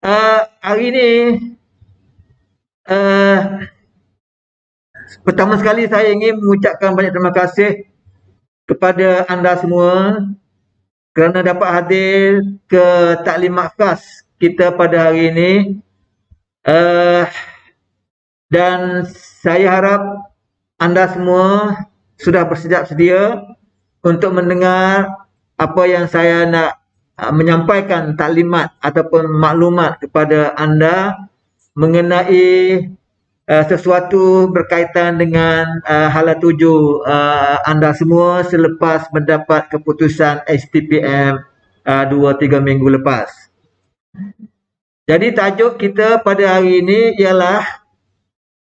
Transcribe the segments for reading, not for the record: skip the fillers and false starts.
Hari ini uh, pertama sekali saya ingin mengucapkan banyak terima kasih kepada anda semua kerana dapat hadir ke taklimat khas kita pada hari ini. Uh, dan saya harap anda semua sudah bersedia sedia untuk mendengar apa yang saya nak menyampaikan taklimat ataupun maklumat kepada anda mengenai sesuatu berkaitan dengan hala tuju anda semua selepas mendapat keputusan STPM 2-3 minggu lepas. Jadi tajuk kita pada hari ini ialah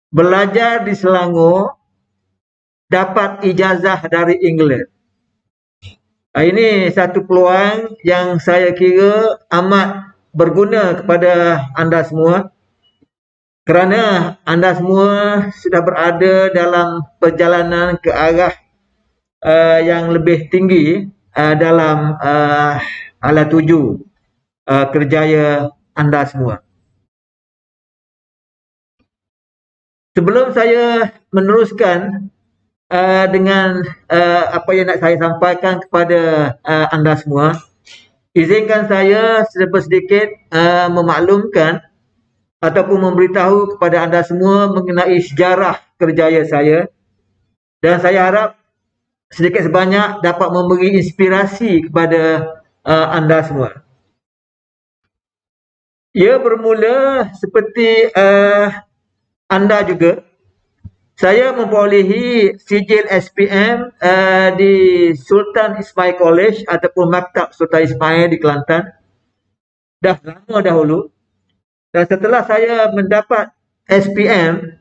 belajar di Selangor dapat ijazah dari England. Ini satu peluang yang saya kira amat berguna kepada anda semua kerana anda semua sudah berada dalam perjalanan ke arah yang lebih tinggi dalam hala tuju kerjaya anda semua. Sebelum saya meneruskan dengan apa yang nak saya sampaikan kepada anda semua, izinkan saya sedikit memaklumkan ataupun memberitahu kepada anda semua mengenai sejarah kerjaya saya, dan saya harap sedikit sebanyak dapat memberi inspirasi kepada anda semua. Ia bermula seperti anda juga, saya memperolehi sijil SPM di Sultan Ismail College ataupun Maktab Sultan Ismail di Kelantan dah lama dahulu. Dan setelah saya mendapat SPM,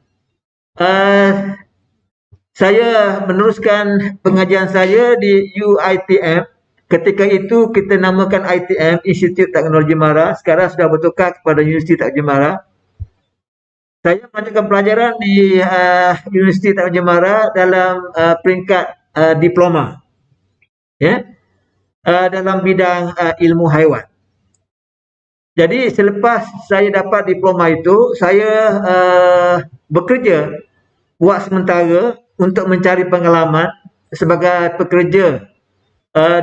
saya meneruskan pengajian saya di UITM. Ketika itu kita namakan ITM, Institut Teknologi Mara. Sekarang sudah bertukar kepada Universiti Teknologi Mara. Saya melanjutkan pelajaran di Universiti Teknologi Mara dalam peringkat diploma, dalam bidang ilmu haiwan. Jadi selepas saya dapat diploma itu, saya bekerja buat sementara untuk mencari pengalaman sebagai pekerja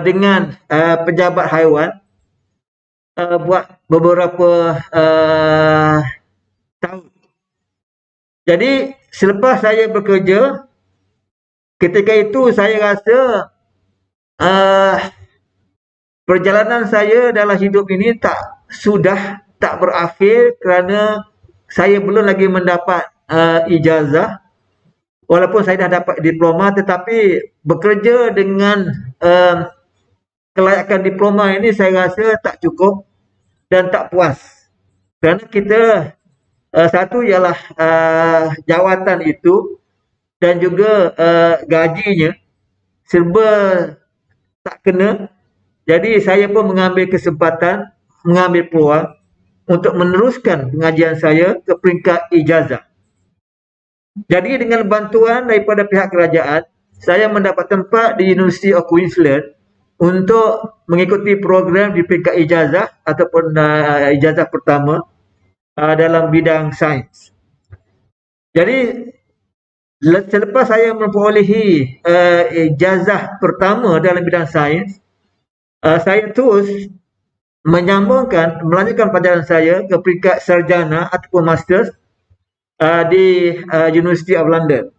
dengan pejabat haiwan buat beberapa tahun. Jadi selepas saya bekerja, ketika itu saya rasa perjalanan saya dalam hidup ini sudah tak berakhir kerana saya belum lagi mendapat ijazah. Walaupun saya dah dapat diploma, tetapi bekerja dengan kelayakan diploma ini saya rasa tak cukup dan tak puas. Kerana kita satu ialah jawatan itu dan juga gajinya serba tak kena. Jadi saya pun mengambil kesempatan, mengambil peluang untuk meneruskan pengajian saya ke peringkat ijazah. Jadi dengan bantuan daripada pihak kerajaan, saya mendapat tempat di University of Queensland untuk mengikuti program di peringkat ijazah ataupun ijazah pertama dalam bidang sains. Jadi selepas saya memperolehi ijazah pertama dalam bidang sains, saya terus melanjutkan pelajaran saya ke peringkat sarjana ataupun masters di University of London.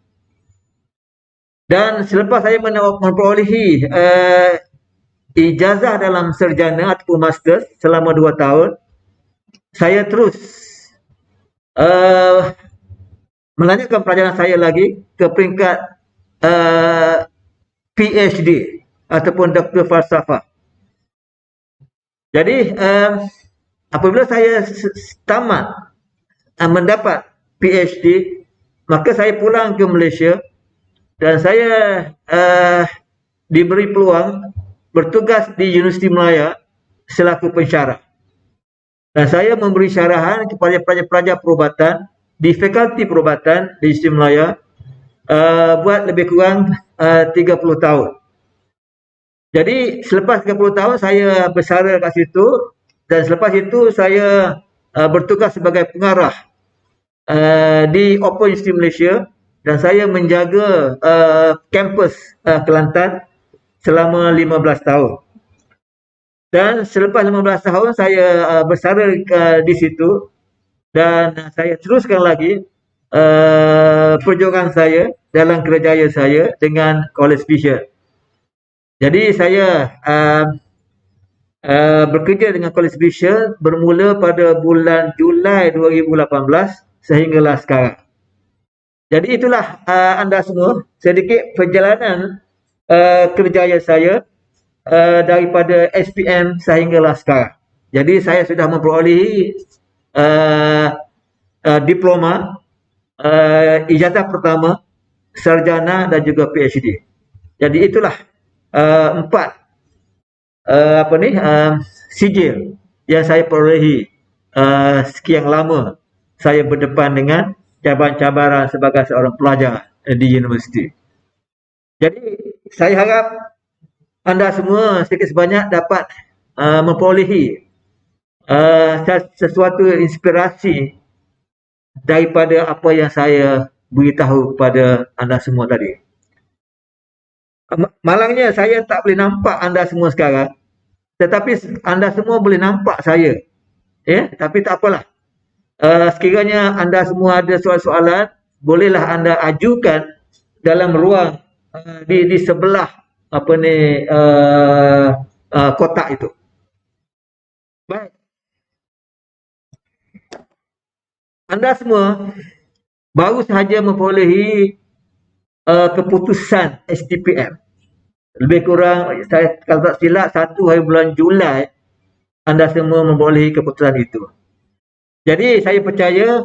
Dan selepas saya memperolehi ijazah dalam sarjana ataupun masters selama 2 tahun, saya terus melanjutkan pelajaran saya lagi ke peringkat PhD ataupun Doktor Falsafah. Jadi apabila saya tamat mendapat PhD, maka saya pulang ke Malaysia dan saya diberi peluang bertugas di Universiti Malaya selaku pensyarah. Dan saya memberi syarahan kepada pelajar-pelajar perubatan di Fakulti Perubatan di Universiti Malaya buat lebih kurang 30 tahun. Jadi selepas 30 tahun saya bersara kat situ, dan selepas itu saya bertugas sebagai pengarah di Open University Malaysia, dan saya menjaga kampus Kelantan selama 15 tahun. Dan selepas 15 tahun saya bersara di situ, dan saya teruskan lagi perjuangan saya dalam kerjaya saya dengan College Vision. Jadi saya bekerja dengan College Vision bermula pada bulan Julai 2018 sehinggalah sekarang. Jadi itulah anda semua sedikit perjalanan kerjaya saya daripada SPM sehinggalah sekarang. Jadi saya sudah memperolehi diploma, ijazah pertama, sarjana dan juga PhD. Jadi itulah empat sijil yang saya perolehi sekian lama saya berdepan dengan cabaran-cabaran sebagai seorang pelajar di universiti. Jadi saya harap anda semua sedikit sebanyak dapat memperolehi sesuatu inspirasi daripada apa yang saya beritahu kepada anda semua tadi. Malangnya saya tak boleh nampak anda semua sekarang, tetapi anda semua boleh nampak saya. Tapi tak apalah. Sekiranya anda semua ada soalan-soalan, bolehlah anda ajukan dalam ruang di sebelah kotak itu. Baik. Anda semua baru sahaja memperolehi keputusan STPM. Lebih kurang, saya kalau tak silap, 1 hari bulan Julai anda semua memperolehi keputusan itu. Jadi saya percaya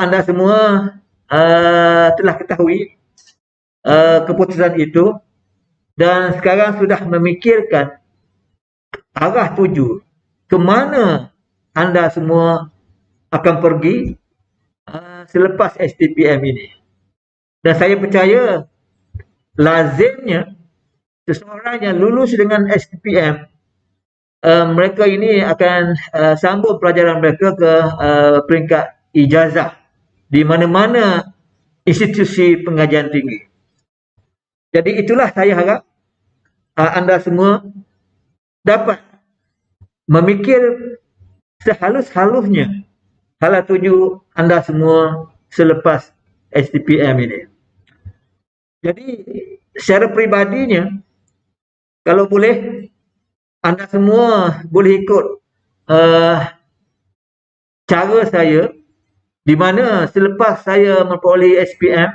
anda semua telah ketahui keputusan itu, dan sekarang sudah memikirkan arah tuju ke mana anda semua akan pergi selepas STPM ini. Dan saya percaya lazimnya seseorang yang lulus dengan STPM, mereka ini akan sambung pelajaran mereka ke peringkat ijazah di mana-mana institusi pengajian tinggi. Jadi itulah saya harap anda semua dapat memikir sehalus-halusnya hala tuju anda semua selepas STPM ini. Jadi secara peribadinya, kalau boleh anda semua boleh ikut cara saya, di mana selepas saya memperolehi SPM,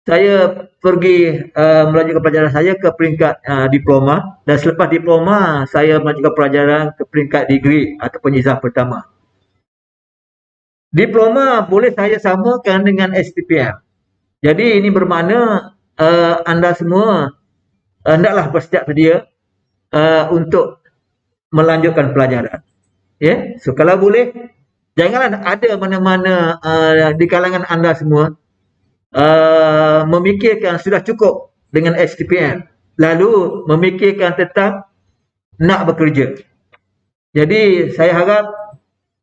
saya pergi melanjutkan pelajaran saya ke peringkat diploma, dan selepas diploma saya melanjutkan pelajaran ke peringkat degree ataupun ijazah pertama. Diploma boleh saya samakan dengan STPM. Jadi ini bermakna anda semua hendaklah bersiap sedia untuk melanjutkan pelajaran. So kalau boleh, janganlah ada mana-mana di kalangan anda semua memikirkan sudah cukup dengan STPM, lalu memikirkan tentang nak bekerja. Jadi saya harap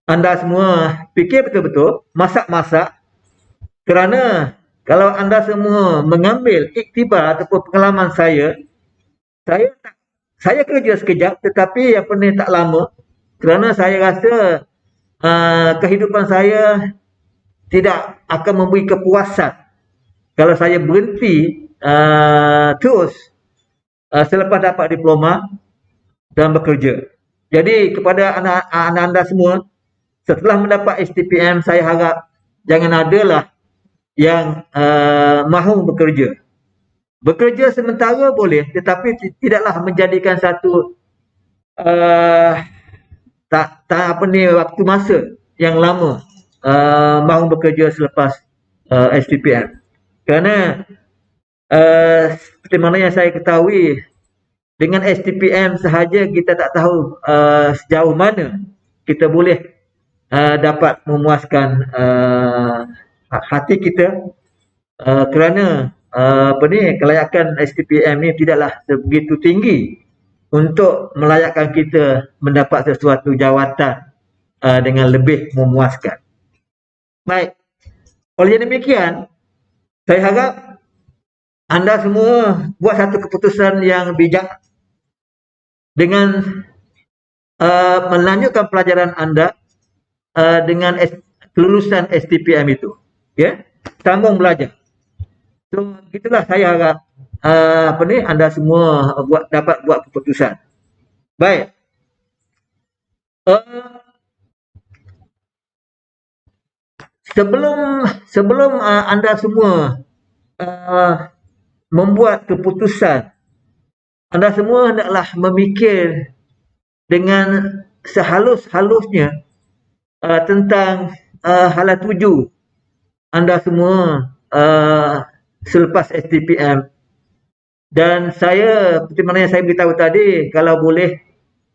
anda semua fikir betul-betul, masak-masak, kerana kalau anda semua mengambil iktibar ataupun pengalaman saya kerja sekejap, tetapi tak lama, kerana saya rasa kehidupan saya tidak akan memberi kepuasan kalau saya berhenti terus selepas dapat diploma dan bekerja. Jadi kepada anak-anak anda semua, setelah mendapat STPM, saya harap jangan adalah yang mahu bekerja. Bekerja sementara boleh, tetapi tidaklah menjadikan satu waktu masa yang lama mahu bekerja selepas STPM. Kerana seperti mana yang saya ketahui, dengan STPM sahaja kita tak tahu sejauh mana kita boleh dapat memuaskan hati kita, kerana kelayakan STPM ni tidaklah sebegitu tinggi untuk melayakkan kita mendapat sesuatu jawatan dengan lebih memuaskan. Baik, oleh demikian, saya harap anda semua buat satu keputusan yang bijak dengan melanjutkan pelajaran anda dengan kelulusan STPM itu. Ya, sambung belajar. So, gitulah saya harap anda semua dapat buat keputusan. Baik. Sebelum anda semua membuat keputusan, anda semua hendaklah memikir dengan sehalus-halusnya tentang hala tuju anda semua selepas STPM. Dan saya, seperti mana yang saya beritahu tadi, kalau boleh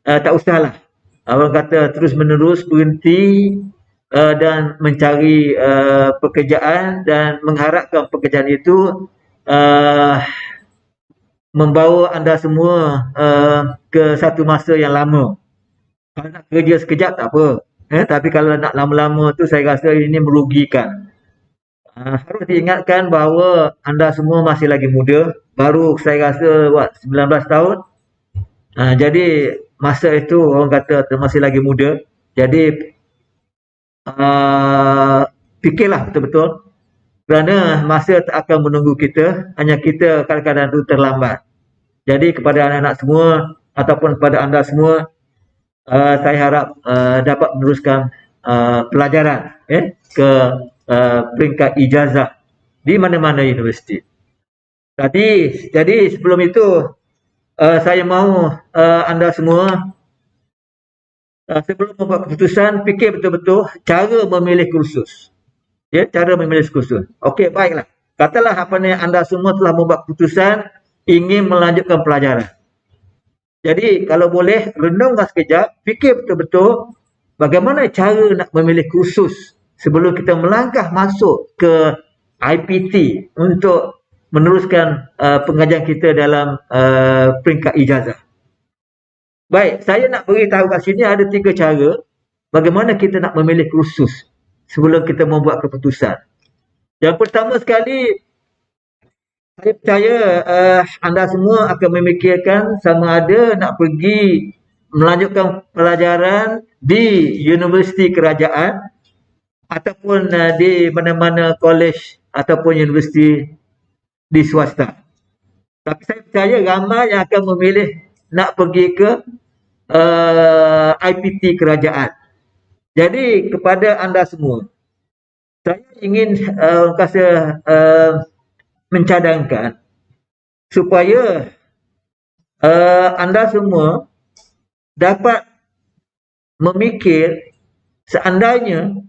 tak usahlah orang kata terus menerus berhenti dan mencari pekerjaan dan mengharapkan pekerjaan itu membawa anda semua ke satu masa yang lama. Kalau nak kerja sekejap tak apa, tapi kalau nak lama-lama tu saya rasa ini merugikan. Harus diingatkan bahawa anda semua masih lagi muda, baru saya rasa 19 tahun. Jadi masa itu orang kata masih lagi muda. Jadi fikirlah betul-betul, kerana masa tak akan menunggu kita, hanya kita kadang-kadang tu terlambat. Jadi kepada anak-anak semua ataupun kepada anda semua, saya harap dapat meneruskan pelajaran ke peringkat ijazah di mana-mana universiti. Jadi sebelum itu saya mahu anda semua sebelum membuat keputusan, fikir betul-betul cara memilih kursus. Ya, cara memilih kursus. Okey, baiklah. Katalah anda semua telah membuat keputusan ingin melanjutkan pelajaran. Jadi kalau boleh renungkan sekejap, fikir betul-betul bagaimana cara nak memilih kursus sebelum kita melangkah masuk ke IPT untuk meneruskan pengajian kita dalam peringkat ijazah. Baik, saya nak beritahu kat sini ada 3 cara bagaimana kita nak memilih kursus sebelum kita membuat keputusan. Yang pertama sekali, saya percaya anda semua akan memikirkan sama ada nak pergi melanjutkan pelajaran di universiti kerajaan ataupun di mana-mana college ataupun universiti di swasta. Tapi saya percaya ramai yang akan memilih nak pergi ke IPT kerajaan. Jadi kepada anda semua, saya ingin mencadangkan supaya anda semua dapat memikir seandainya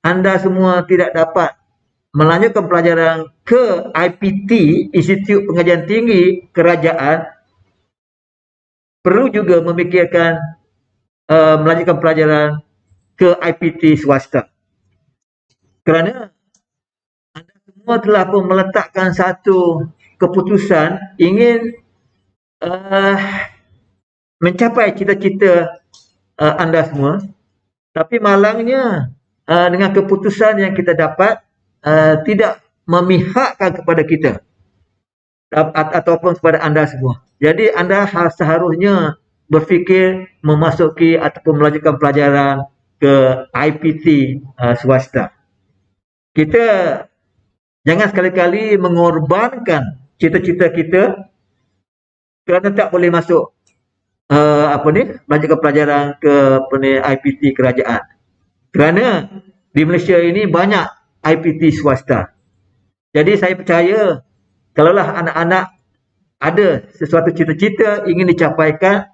anda semua tidak dapat melanjutkan pelajaran ke IPT, Institut Pengajian Tinggi Kerajaan, perlu juga memikirkan melanjutkan pelajaran ke IPT swasta. Kerana anda semua telah pun meletakkan satu keputusan ingin mencapai cita-cita anda semua, tapi malangnya dengan keputusan yang kita dapat tidak memihakkan kepada kita ataupun kepada anda semua. Jadi anda seharusnya berfikir memasuki ataupun melanjutkan pelajaran ke IPT swasta. Kita jangan sekali-kali mengorbankan cita-cita kita kerana tak boleh masuk melanjutkan pelajaran ke IPT kerajaan. Kerana di Malaysia ini banyak IPT swasta. Jadi saya percaya kalaulah anak-anak ada sesuatu cita-cita ingin dicapaikan,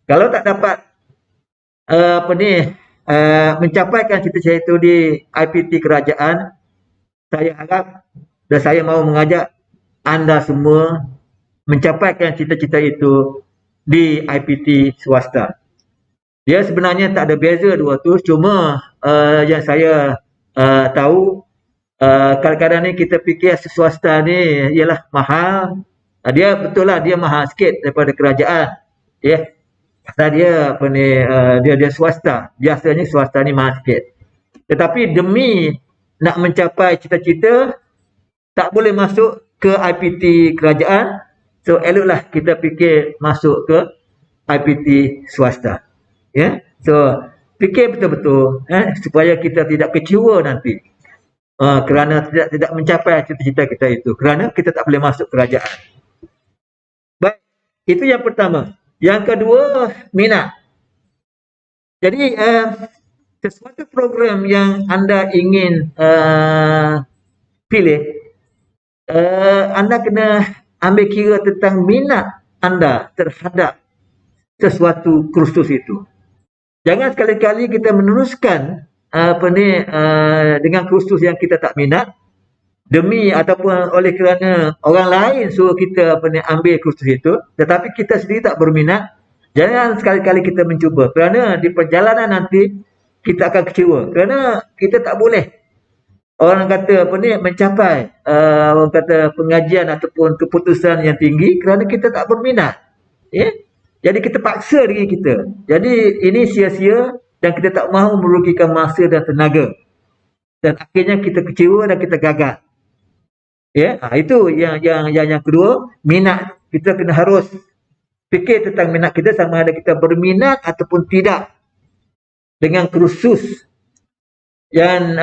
kalau tak dapat mencapaikan cita-cita itu di IPT kerajaan, saya harap dan saya mahu mengajak anda semua mencapaikan cita-cita itu di IPT swasta. Ya, sebenarnya tak ada beza dua tu, cuma yang saya tahu kadang-kadang ni kita fikir swasta ni ialah mahal. Dia betul lah, dia mahal sikit daripada kerajaan. Ya, pasal dia apa ni, dia swasta. Biasanya swasta ni mahal sikit. Tetapi demi nak mencapai cita-cita, tak boleh masuk ke IPT kerajaan. So eloklah kita fikir masuk ke IPT swasta. Ya. So fikir betul-betul supaya kita tidak kecewa nanti. Kerana tidak mencapai cita-cita kita itu. Kerana kita tak boleh masuk kerajaan. Baik, itu yang pertama. Yang kedua, minat. Jadi sesuatu program yang anda ingin pilih, anda kena ambil kira tentang minat anda terhadap sesuatu kursus itu. Jangan sekali-kali kita meneruskan dengan kursus yang kita tak minat demi ataupun oleh kerana orang lain suruh kita ambil kursus itu, tetapi kita sendiri tak berminat. Jangan sekali-kali kita mencuba, kerana di perjalanan nanti kita akan kecewa, kerana kita tak boleh orang kata mencapai orang kata pengajian ataupun keputusan yang tinggi kerana kita tak berminat. Jadi kita paksa diri kita. Jadi ini sia-sia dan kita tak mahu merugikan masa dan tenaga. Dan akhirnya kita kecewa dan kita gagal. Itu yang kedua, minat. Kita kena harus fikir tentang minat kita, sama ada kita berminat ataupun tidak dengan kursus yang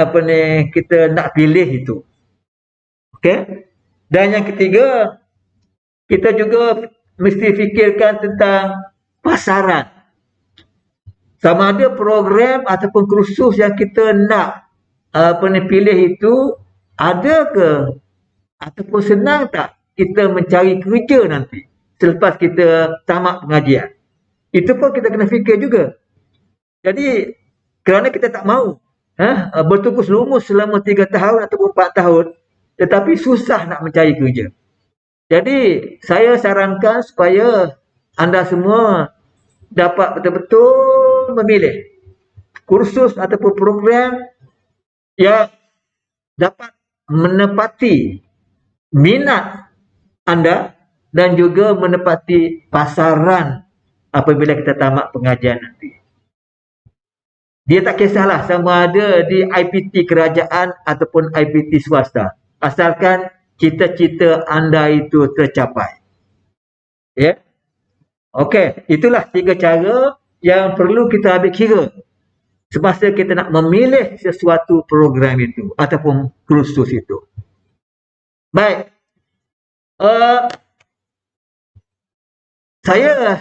kita nak pilih itu. Okey. Dan yang ketiga, kita juga mesti fikirkan tentang pasaran. Sama ada program ataupun kursus yang kita nak pilih itu ada ke ataupun senang tak kita mencari kerja nanti selepas kita tamat pengajian. Itu pun kita kena fikir juga. Jadi kerana kita tak mahu bertukus lumus selama 3 tahun ataupun 4 tahun, tetapi susah nak mencari kerja. Jadi saya sarankan supaya anda semua dapat betul-betul memilih kursus ataupun program yang dapat menepati minat anda dan juga menepati pasaran apabila kita tamat pengajian nanti. Dia tak kisahlah sama ada di IPT kerajaan ataupun IPT swasta, asalkan cita-cita anda itu tercapai. Ya. Okey, itulah 3 cara yang perlu kita ambil kira semasa kita nak memilih sesuatu program itu ataupun kursus itu. Baik. Saya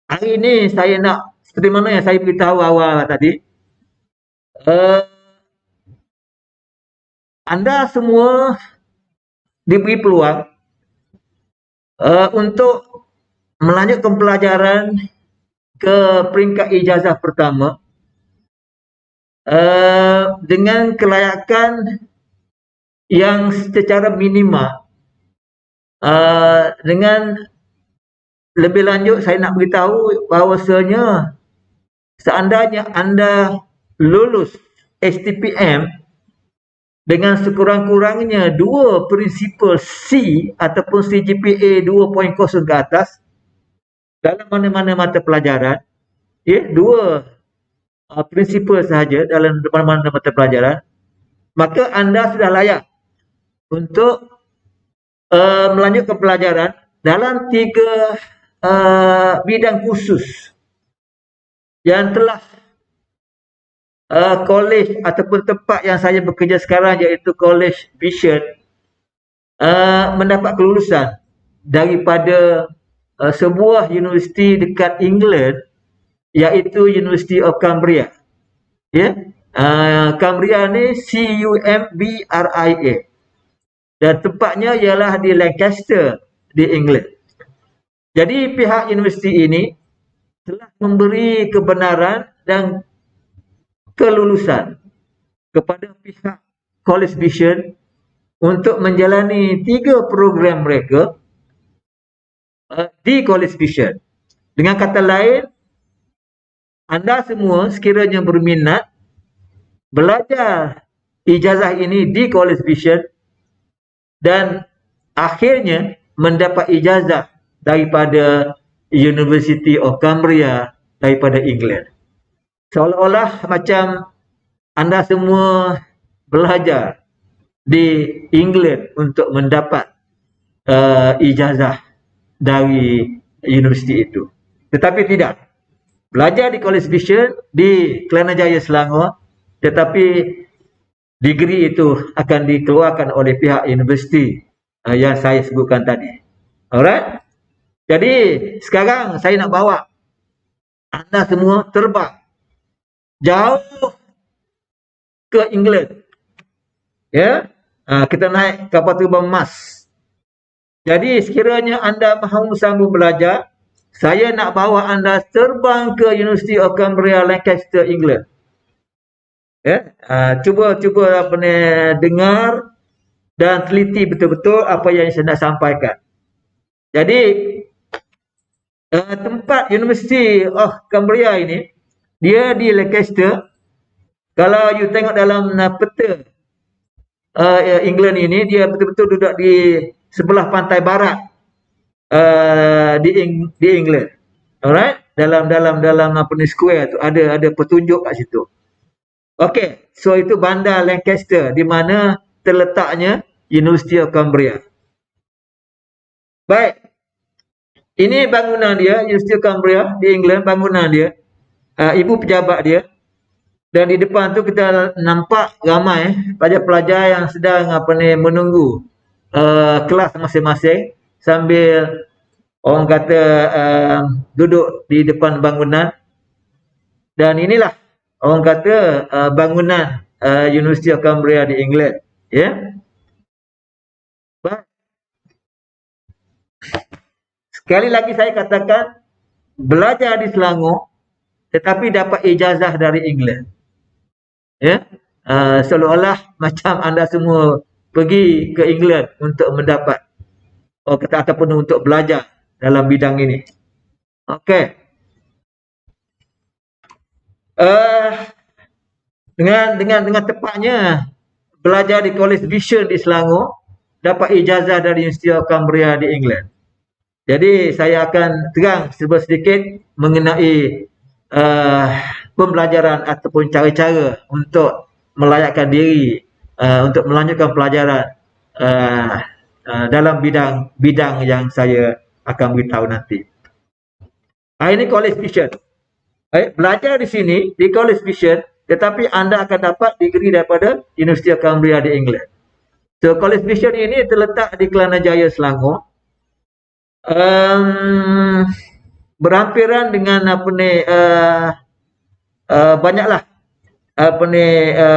hari ini saya nak, seperti mana yang saya beritahu awal tadi, anda semua diberi peluang untuk melanjutkan pelajaran ke peringkat ijazah pertama dengan kelayakan yang secara minima. Dengan lebih lanjut saya nak beritahu bahawasanya seandainya anda lulus STPM dengan sekurang-kurangnya 2 prinsipal C ataupun CGPA 2.0 ke atas dalam mana-mana mata pelajaran, 2 prinsipal sahaja dalam mana-mana mata pelajaran, maka anda sudah layak untuk melanjutkan pelajaran dalam 3 bidang khusus yang telah kolej ataupun tempat yang saya bekerja sekarang, iaitu College Vision, mendapat kelulusan daripada sebuah universiti dekat England, iaitu University of Cumbria. Cumbria ni CUMBRIA, dan tempatnya ialah di Lancaster di England. Jadi pihak universiti ini telah memberi kebenaran dan kelulusan kepada pihak College Vision untuk menjalani 3 program mereka di College Vision. Dengan kata lain, anda semua sekiranya berminat belajar ijazah ini di College Vision dan akhirnya mendapat ijazah daripada University of Cambria daripada England. Seolah-olah macam anda semua belajar di England untuk mendapat ijazah dari universiti itu. Tetapi tidak. Belajar di College Vision di Kelana Jaya Selangor, tetapi degree itu akan dikeluarkan oleh pihak universiti yang saya sebutkan tadi. Alright? Jadi sekarang saya nak bawa anda semua terbang jauh ke England. Ya, kita naik kapal terbang Mars. Jadi sekiranya anda mahu sambung belajar, saya nak bawa anda terbang ke University of Cambria, Lancaster, England. Ya, cuba apa ni, dengar dan teliti betul-betul apa yang saya nak sampaikan. Jadi tempat University of Cambria ini, dia di Lancaster. Kalau you tengok dalam peta England ini, dia betul-betul duduk di sebelah pantai barat di England. Alright, dalam apa ni, square tu ada petunjuk kat situ. Okey, so itu bandar Lancaster di mana terletaknya University of Cambria. Baik. Ini bangunan dia, University of Cambria di England, bangunan dia. Ibu pejabat dia. Dan di depan tu kita nampak ramai pelajar-pelajar yang sedang menunggu kelas masing-masing sambil orang kata duduk di depan bangunan. Dan inilah orang kata bangunan University of Cambria di England, ya. Baik. Sekali lagi saya katakan, belajar di Selangor tetapi dapat ijazah dari England. Ya. Seolah-olah macam anda semua pergi ke England untuk mendapat ataupun untuk belajar dalam bidang ini. Okey. Dengan tepatnya belajar di College Vision di Selangor, dapat ijazah dari University of Cambria di England. Jadi saya akan terang sedikit mengenai pembelajaran ataupun cara-cara untuk melayakkan diri untuk melanjutkan pelajaran dalam bidang yang saya akan beritahu nanti. Ini College Vision. Belajar di sini di College Vision, tetapi anda akan dapat degree daripada University of Cambria di England. So College Vision ini terletak di Kelana Jaya, Selangor. Berhampiran dengan banyaklah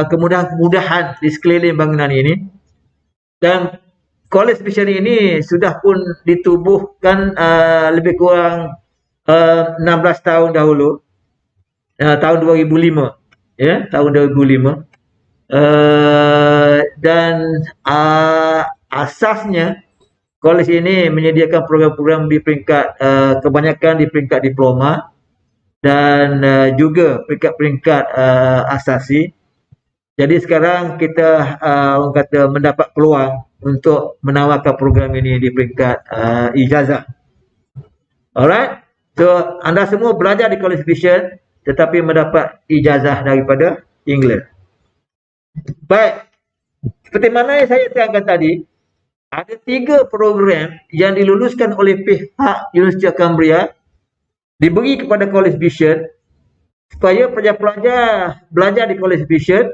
kemudahan-kemudahan di sekeliling bangunan ini. Dan College Vision ini sudah pun ditubuhkan lebih kurang 16 tahun dahulu. Tahun 2005, ya, tahun 2005. Dan asasnya kolej ini menyediakan program-program di peringkat kebanyakan di peringkat diploma dan juga peringkat-peringkat asasi. Jadi sekarang kita orang kata mendapat peluang untuk menawarkan program ini di peringkat ijazah. Alright, so anda semua belajar di College Vision tetapi mendapat ijazah daripada England. Baik, seperti mana yang saya terangkan tadi, ada 3 program yang diluluskan oleh pihak University of Cambria, diberi kepada College Vision supaya pelajar-pelajar belajar di College Vision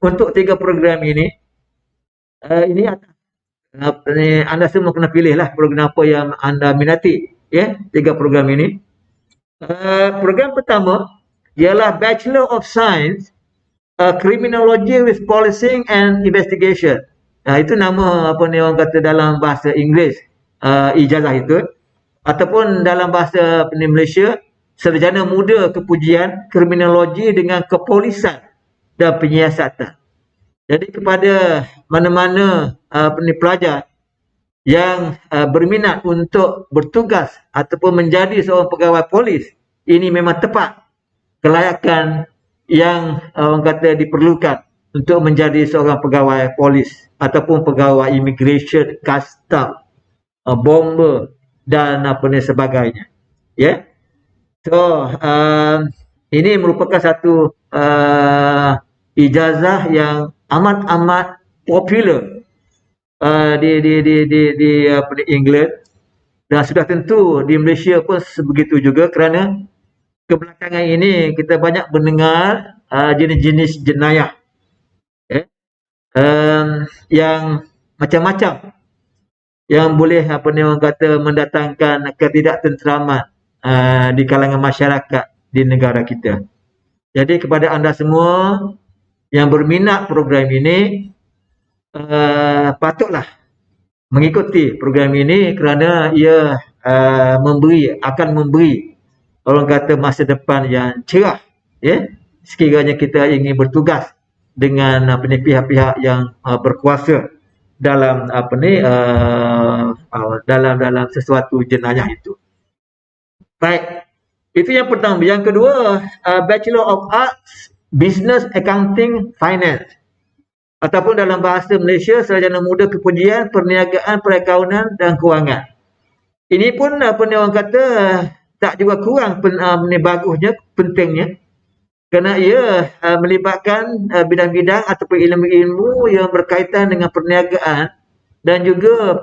untuk 3 program ini. Ini anda semua kena pilihlah program apa yang anda minati, ya, 3 program ini. Program pertama ialah Bachelor of Science Criminology with Policing and Investigation. Itu nama orang kata dalam bahasa Inggeris ijazah itu, ataupun dalam bahasa Malaysia Sarjana Muda Kepujian Kriminologi dengan Kepolisan dan Penyiasatan. Jadi kepada mana-mana pelajar yang berminat untuk bertugas ataupun menjadi seorang pegawai polis, ini memang tepat kelayakan yang orang kata diperlukan untuk menjadi seorang pegawai polis ataupun pegawai immigration, custom, bomber dan sebagainya. Ya. So, ini merupakan satu ijazah yang amat-amat popular di apa di England, dan sudah tentu di Malaysia pun sebegitu juga, kerana kebelakangan ini kita banyak mendengar jenis-jenis jenayah, ya, yang macam-macam yang boleh apa ni orang kata mendatangkan ketidaktenteraman di kalangan masyarakat di negara kita. Jadi kepada anda semua yang berminat program ini, patutlah mengikuti program ini, kerana ia akan memberi orang kata masa depan yang cerah, ya, sekiranya kita ingin bertugas dengan apa ni pihak-pihak yang berkuasa dalam apa ni dalam sesuatu jenayah itu. Baik, itu yang pertama. Yang kedua, Bachelor of Arts Business Accounting Finance, ataupun dalam bahasa Malaysia Sarjana Muda Kepujian Perniagaan, Perakaunan dan Kewangan. Ini pun apa ni orang kata tak juga kurang bagusnya, pentingnya, kerana ia melibatkan bidang-bidang ataupun ilmu-ilmu yang berkaitan dengan perniagaan dan juga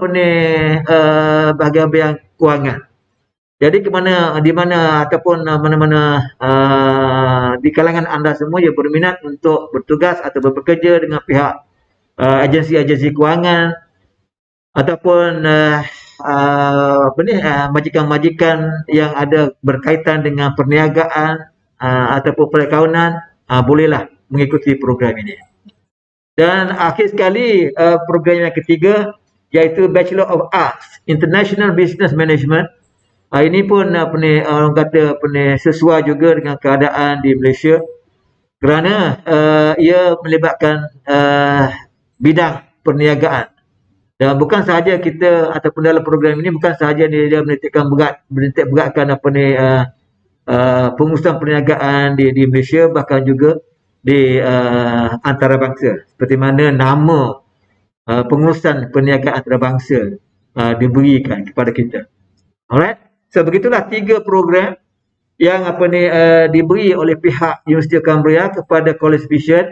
bahagian kewangan. Jadi di mana ataupun mana-mana di kalangan anda semua yang berminat untuk bertugas atau bekerja dengan pihak agensi-agensi kewangan ataupun majikan-majikan yang ada berkaitan dengan perniagaan ataupun perakaunan, bolehlah mengikuti program ini. Dan akhir sekali, program yang ketiga, iaitu Bachelor of Arts International Business Management. Ini pun orang kata sesuai juga dengan keadaan di Malaysia, kerana ia melibatkan bidang perniagaan. Dan bukan sahaja kita ataupun dalam program ini bukan sahaja dia menitik beratkan pengurusan perniagaan di Malaysia, bahkan juga di antarabangsa, seperti mana nama pengurusan perniagaan antarabangsa diberikan kepada kita. Alright. So begitulah 3 program yang diberi oleh pihak Universiti Cambria kepada College Vision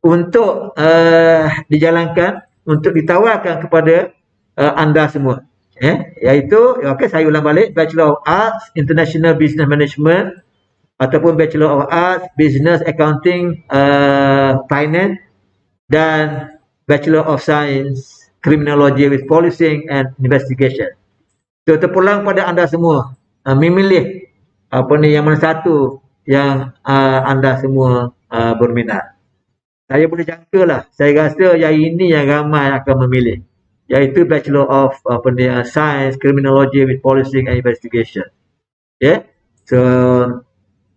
untuk dijalankan, untuk ditawarkan kepada anda semua. Iaitu, saya ulang balik, Bachelor of Arts International Business Management ataupun Bachelor of Arts Business Accounting Finance, dan Bachelor of Science Criminology with Policing and Investigation. So, terpulang pada anda semua memilih yang mana satu yang anda semua berminat. Saya boleh jangkalah, saya rasa yang ini yang ramai akan memilih, iaitu Bachelor of Science Criminology with Policing and Investigation. So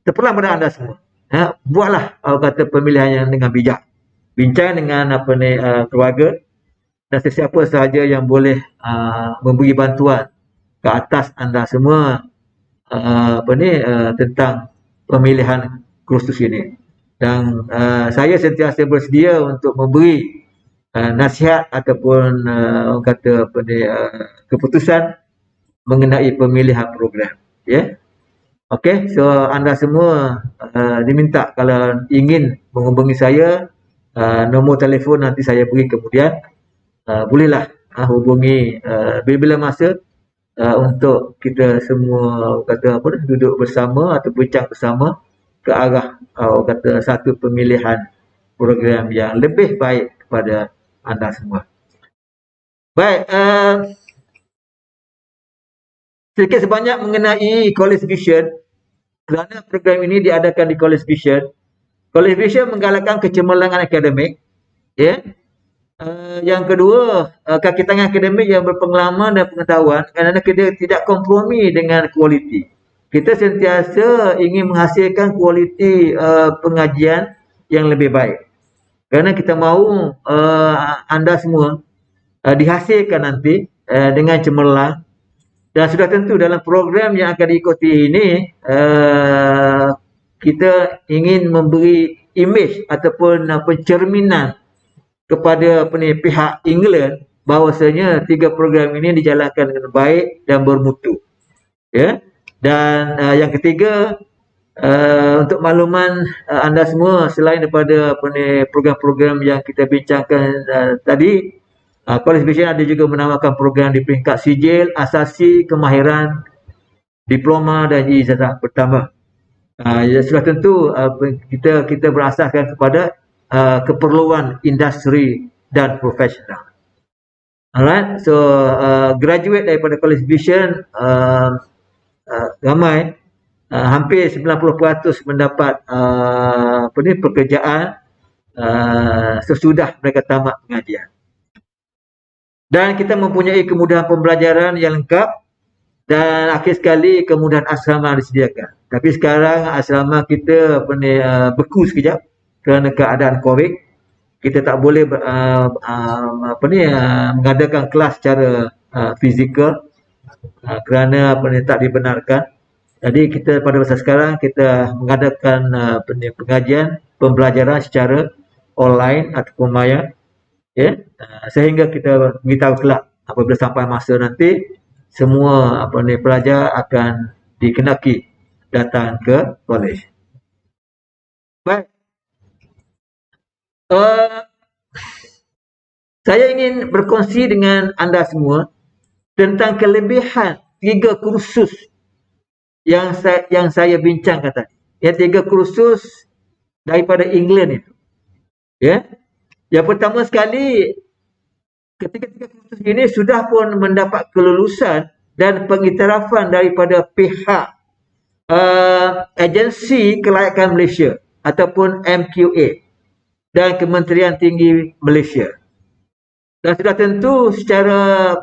terpulang pada anda semua, buatlah kata pemilihan yang dengan bijak, bincang dengan keluarga dan sesiapa sahaja yang boleh memberi bantuan ke atas anda semua tentang pemilihan kursus ini. Dan saya sentiasa bersedia untuk memberi nasihat ataupun keputusan mengenai pemilihan program. Okey, so anda semua diminta kalau ingin menghubungi saya, nombor telefon nanti saya beri kemudian, bolehlah hubungi bila-bila masa untuk kita semua duduk bersama atau bincang bersama ke arah satu pemilihan program yang lebih baik kepada anda semua. Baik, sedikit sebanyak mengenai College Vision. Kerana program ini diadakan di College Vision, College Vision menggalakkan kecemerlangan akademik, yang kedua, kaki tangan akademik yang berpengalaman dan pengetahuan, kerana kita tidak kompromi dengan kualiti. Kita sentiasa ingin menghasilkan kualiti pengajian yang lebih baik. Kerana kita mahu anda semua dihasilkan nanti dengan cemerlang. Dan sudah tentu dalam program yang akan diikuti ini, kita ingin memberi imej ataupun pencerminan kepada pihak England bahawasanya 3 program ini dijalankan dengan baik dan bermutu. Dan yang ketiga, untuk makluman anda semua, selain daripada program-program yang kita bincangkan tadi, College Vision ada juga menawarkan program di peringkat sijil, asasi, kemahiran, diploma dan ijazah pertama. Ya, sudah tentu kita berasaskan kepada keperluan industri dan profesional. Alright, so graduate daripada College Vision ramai, hampir 90% mendapat pekerjaan sesudah mereka tamat pengajian. Dan kita mempunyai kemudahan pembelajaran yang lengkap dan akhir sekali kemudahan asrama disediakan. Tapi sekarang asrama kita beku sekejap kerana keadaan COVID. Kita tak boleh mengadakan kelas secara fizikal kerana tak dibenarkan. Jadi kita pada masa sekarang kita mengadakan pengajian pembelajaran secara online ataupun maya, ya, sehingga kita beritahu kelak apabila sampai masa nanti semua pelajar akan dikenaki datang ke kolej. Baik, saya ingin berkongsi dengan anda semua tentang kelebihan 3 kursus yang saya bincangkan tadi. Yang 3 kursus daripada England itu. Ya. Yang pertama sekali, ketiga-tiga kursus ini sudah pun mendapat kelulusan dan pengiktirafan daripada pihak Agensi Kelayakan Malaysia ataupun MQA dan Kementerian Tinggi Malaysia. Dan sudah tentu secara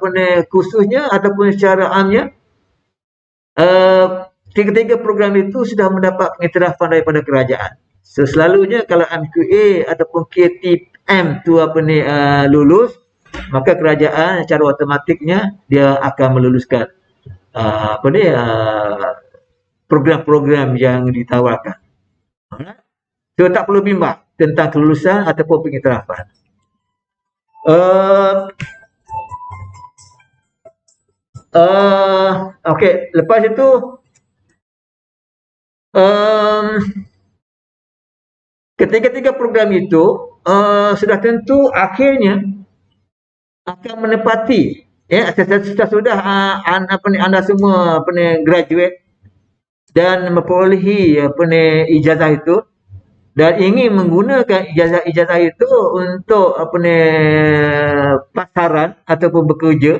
kursusnya ataupun secara amnya, tiga-tiga program itu sudah mendapat pengiktirafan daripada kerajaan. So, selalunya kalau MQA ataupun KTM tu lulus, maka kerajaan secara automatiknya dia akan meluluskan program-program yang ditawarkan. So, tak perlu bimbang tentang kelulusan ataupun pengiktirafan. Okey, lepas itu ketiga-tiga program itu sudah tentu akhirnya akan menepati, ya, sudah anda semua graduate dan memperolehi ijazah itu dan ingin menggunakan ijazah itu untuk pasaran ataupun bekerja,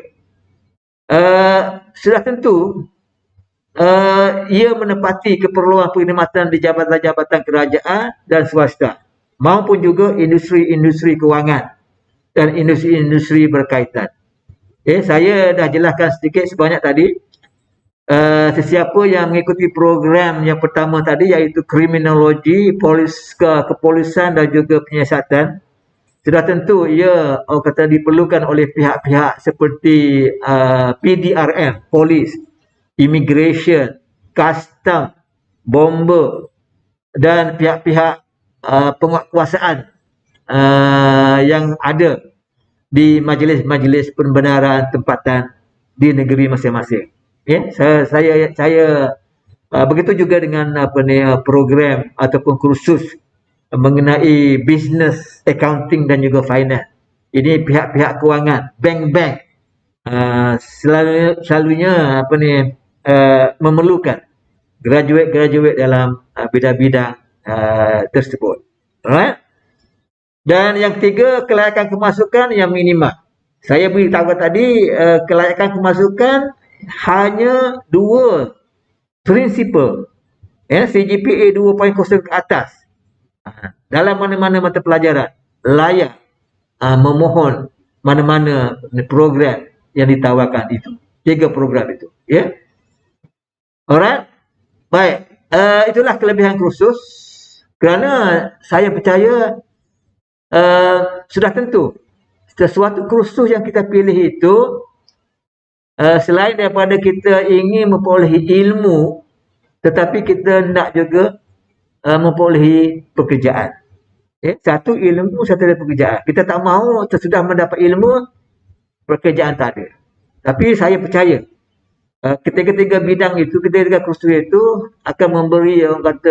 sudah tentu ia menepati keperluan perkhidmatan di jabatan-jabatan kerajaan dan swasta maupun juga industri-industri kewangan dan industri-industri berkaitan. Saya dah jelaskan sedikit sebanyak tadi. Sesiapa yang mengikuti program yang pertama tadi, iaitu kriminologi, kepolisian dan juga penyiasatan, sudah tentu ia diperlukan oleh pihak-pihak seperti PDRM, polis, immigration, custom, bomber dan pihak-pihak penguatkuasaan yang ada di majlis-majlis pembenaran tempatan di negeri masing-masing. Saya begitu juga dengan program ataupun kursus mengenai business, accounting dan juga finance. Ini pihak-pihak kewangan, bank-bank selalunya memerlukan graduate dalam bidang-bidang tersebut. Alright? Dan yang ketiga, kelayakan kemasukan yang minimal. Saya beritahu tadi, kelayakan kemasukan hanya 2 prinsipal, CGPA 2.0 ke atas. Dalam mana-mana mata pelajaran layak memohon mana-mana program yang ditawarkan itu. 3 program itu, ya. Alright. Baik, itulah kelebihan kursus. Kerana saya percaya sudah tentu sesuatu kursus yang kita pilih itu, selain daripada kita ingin memperolehi ilmu, tetapi kita nak juga memperolehi pekerjaan. Satu ilmu, satu pekerjaan. Kita tak mahu sesudah mendapat ilmu, pekerjaan tak ada. Tapi saya percaya Ketiga-tiga bidang itu, ketiga-tiga kursus itu akan memberi orang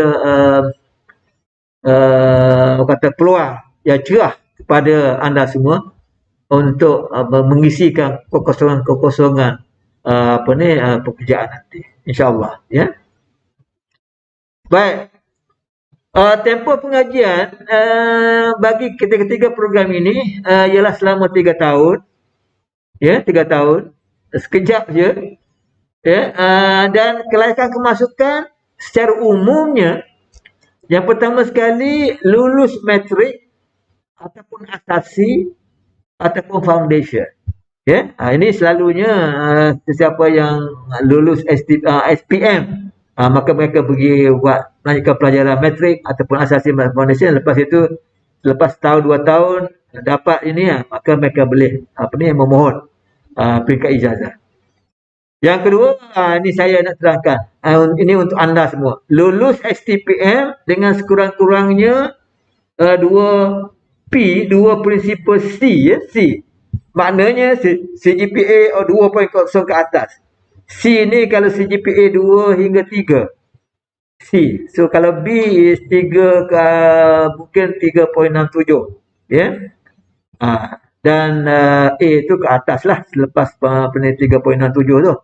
kata peluang yang cerah kepada anda semua untuk mengisikan kekosongan-kekosongan pekerjaan nanti, insyaAllah, ya. Baik, tempoh pengajian bagi ketiga-tiga program ini ialah selama 3 tahun, ya, 3 tahun, sekejap je, ya. Dan kelayakan kemasukan secara umumnya, yang pertama sekali lulus matrik ataupun asasi ataupun foundation, ya. Ini selalunya sesiapa yang lulus SPM, maka mereka pergi buat melanjutkan pelajaran matrik ataupun asasi foundation. Lepas itu, lepas tahun 2 tahun dapat ini, maka mereka boleh memohon peringkat ijazah. Yang kedua, ini saya nak terangkan, ini untuk anda semua. Lulus STPM dengan sekurang-kurangnya 2 prinsipal C, ya, C. Maknanya CGPA 2.0 ke atas. C ni kalau CGPA 2 hingga 3. C. So kalau B is 3 ke mungkin 3.67, ya. Dan A tu ke atas lah selepas 3.67 tu.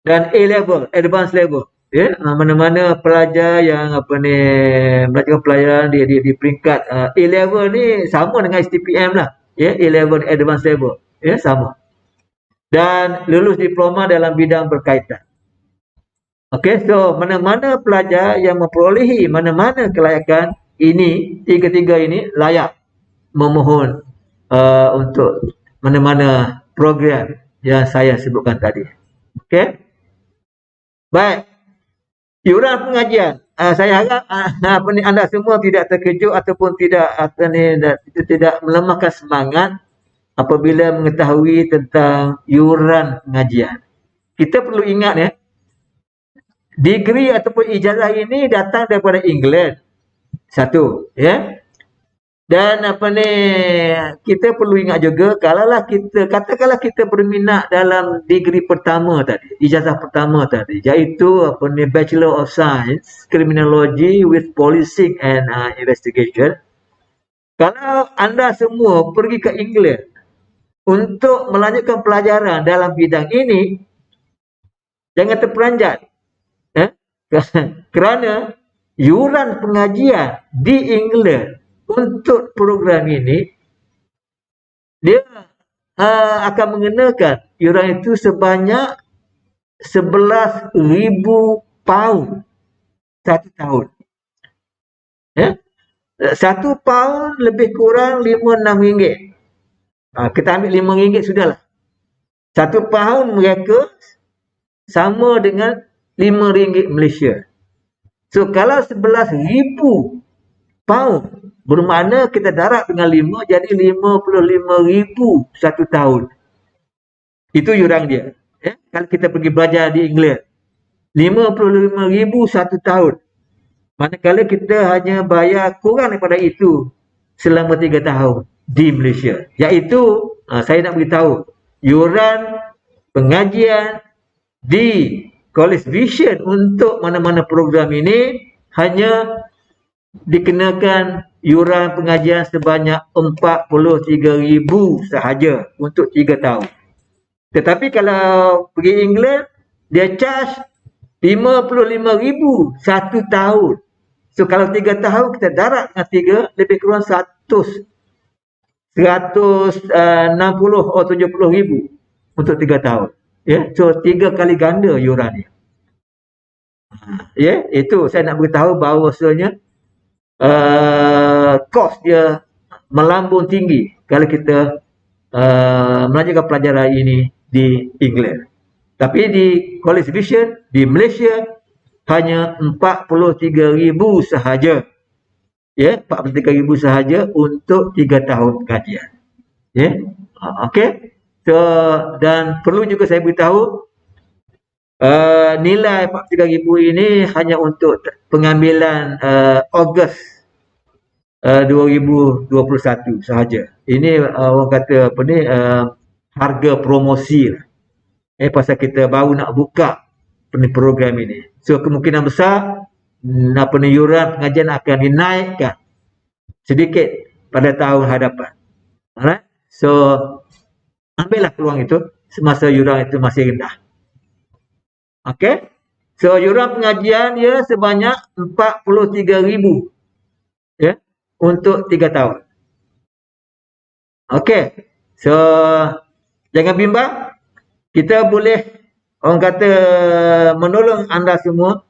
Dan A level, advanced level, ya. Mana-mana pelajar yang belajar pelajaran di peringkat A level ni sama dengan STPM lah, ya. A level, advanced level, ya, sama. Dan lulus diploma dalam bidang berkaitan. Okey, so mana-mana pelajar yang memperolehi mana-mana kelayakan ini, tiga-tiga ini layak memohon untuk mana-mana program yang saya sebutkan tadi. Okey. Baik, iuran pengajian. Saya harap anda semua tidak terkejut ataupun tidak melemahkan semangat apabila mengetahui tentang iuran pengajian. Kita perlu ingat, ya, degree ataupun ijazah ini datang daripada England. Satu, ya. Dan kita perlu ingat juga, katakanlah kita berminat dalam degree pertama tadi, ijazah pertama tadi, iaitu Bachelor of Science Criminology with Policing and Investigation. Kalau anda semua pergi ke England untuk melanjutkan pelajaran dalam bidang ini, jangan terperanjat, ya? Kerana iuran pengajian di England untuk program ini, dia akan mengenakan iuran itu sebanyak 11,000 pound satu tahun, ya. 1 pound lebih kurang 5-6 ringgit. Kita ambil 5 ringgit sudahlah. 1 pound mereka sama dengan 5 ringgit Malaysia. So kalau 11,000 pound, bermakna kita darab dengan 5, jadi 55,000 satu tahun. Itu iuran dia, ya. Kalau kita pergi belajar di England, 55,000 satu tahun. Manakala kita hanya bayar kurang daripada itu selama 3 tahun di Malaysia. Iaitu, saya nak beritahu, iuran pengajian di College Vision untuk mana-mana program ini hanya dikenakan iuran pengajian sebanyak 43,000 sahaja untuk 3 tahun. Tetapi kalau pergi England, dia charge 55,000 satu tahun. So kalau 3 tahun kita darab dengan 3, lebih kurang 160 atau 70,000 untuk 3 tahun. Ya, so 3 kali ganda iuran ni. Ya, itu saya nak beritahu bahawasanya kos dia melambung tinggi kalau kita melanjutkan pelajaran ini di England. Tapi di College Vision di Malaysia hanya 43,000 sahaja. Ya, 43,000 sahaja untuk 3 tahun kajian. Ya. Okey. So, dan perlu juga saya beritahu, nilai 43,000 ini hanya untuk pengambilan Ogos 2021 sahaja. Ini orang kata harga promosi lah. Pasal kita baru nak buka program ini. So kemungkinan besar yuran pengajian akan dinaikkan sedikit pada tahun hadapan. Alright? So ambillah peluang itu semasa yuran itu masih rendah. Okey? So yuran pengajian dia sebanyak 43,000 ya untuk 3 tahun. Okey. So jangan bimbang, kita boleh orang kata menolong anda semua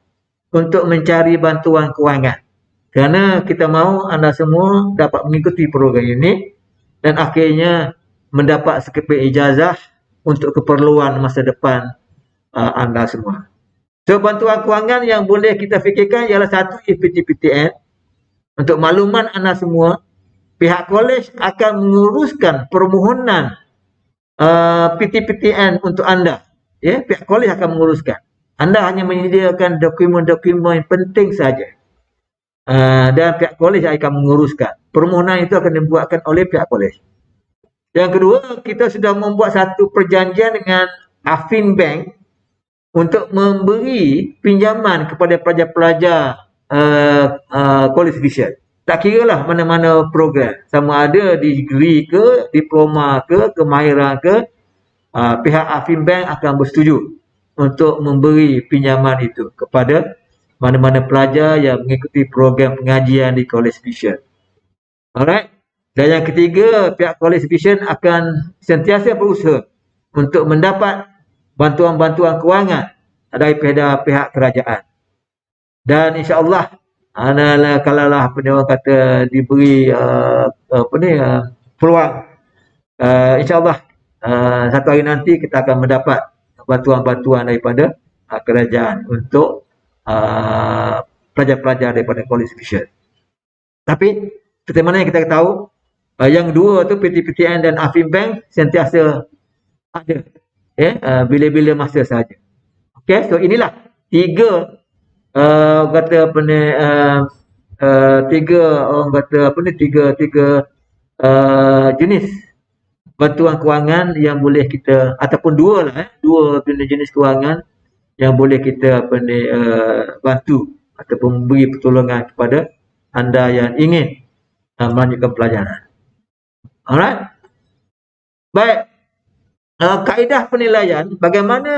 untuk mencari bantuan kewangan. Kerana kita mahu anda semua dapat mengikuti program ini dan akhirnya mendapat sekeping ijazah untuk keperluan masa depan anda semua. So bantuan kewangan yang boleh kita fikirkan ialah satu PTPTN. Untuk makluman anda semua, pihak kolej akan menguruskan permohonan PTPTN untuk anda. Ya, pihak kolej akan menguruskan. Anda hanya menyediakan dokumen-dokumen yang penting saja. Dan pihak kolej akan menguruskan. Permohonan itu akan dibuatkan oleh pihak kolej. Yang kedua, kita sudah membuat satu perjanjian dengan Afin Bank untuk memberi pinjaman kepada pelajar-pelajar College Vision. Tak kira lah mana-mana program. Sama ada degree ke, diploma ke, kemahiran ke, pihak Afin Bank akan bersetuju untuk memberi pinjaman itu kepada mana-mana pelajar yang mengikuti program pengajian di College Vision. Alright. Dan yang ketiga, pihak College Vision akan sentiasa berusaha untuk mendapat bantuan-bantuan kewangan daripada pihak kerajaan. Dan insya-Allah kalaulah orang kata diberi peluang, insya-Allah satu hari nanti kita akan mendapat bantuan-bantuan daripada kerajaan untuk pelajar-pelajar daripada College Vision. Tapi seperti mana yang kita tahu, yang dua tu PTPTN dan Afin Bank sentiasa ada bila-bila masa saja. Okey, so inilah tiga kata apa ni tiga orang kata apa ni tiga jenis bantuan kewangan yang boleh kita, ataupun dua jenis kewangan yang boleh kita apa ni bantu ataupun beri pertolongan kepada anda yang ingin melanjutkan pelajaran. Alright. Baik. Kaedah penilaian, bagaimana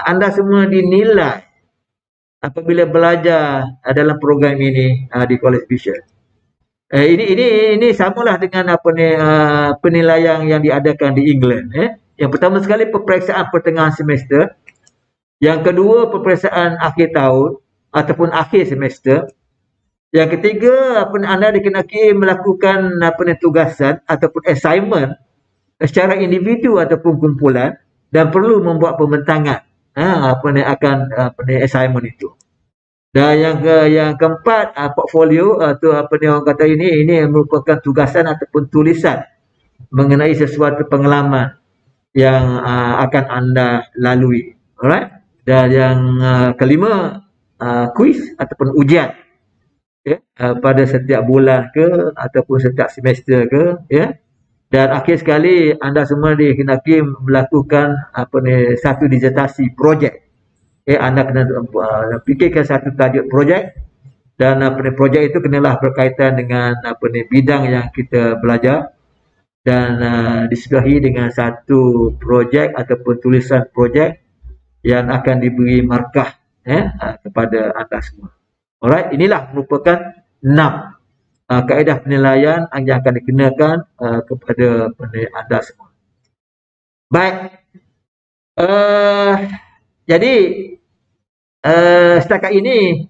anda semua dinilai apabila belajar dalam program ini di College Vision. Ini samalah dengan penilaian yang diadakan di England. Yang pertama sekali peperiksaan pertengahan semester, yang kedua peperiksaan akhir tahun ataupun akhir semester. Yang ketiga, anda dikenaki melakukan tugasan ataupun assignment secara individu ataupun kumpulan dan perlu membuat pembentangan assignment itu. Dan yang keempat, portfolio atau orang kata ini merupakan tugasan ataupun tulisan mengenai sesuatu pengalaman yang akan anda lalui. Alright? Dan yang kelima, kuis ataupun ujian. Pada setiap bulan ke ataupun setiap semester ke, dan akhir sekali anda semua dihendaki melakukan satu disertasi projek. Anda kena fikirkan satu tajuk projek, dan projek itu kenalah berkaitan dengan bidang yang kita belajar, dan disebelahi dengan satu projek ataupun tulisan projek yang akan diberi markah kepada anda semua. Alright, inilah merupakan 6 kaedah penilaian yang akan dikenakan kepada anda semua. Baik. Jadi setakat ini,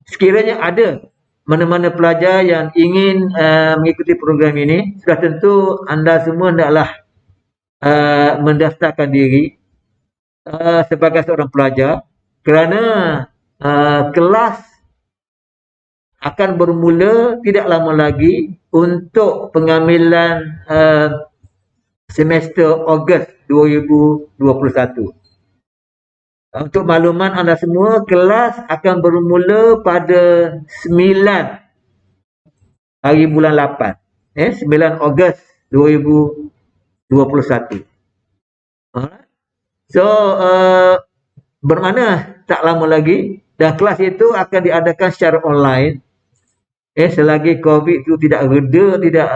sekiranya ada mana-mana pelajar yang ingin mengikuti program ini, sudah tentu anda semua hendaklah mendaftarkan diri sebagai seorang pelajar, kerana kelas akan bermula tidak lama lagi untuk pengambilan semester Ogos 2021. Untuk makluman anda semua, kelas akan bermula pada 9 hari bulan 8. 9 Ogos 2021. Alright. So, bermakna tak lama lagi dan kelas itu akan diadakan secara online. Selagi COVID itu tidak reda, tidak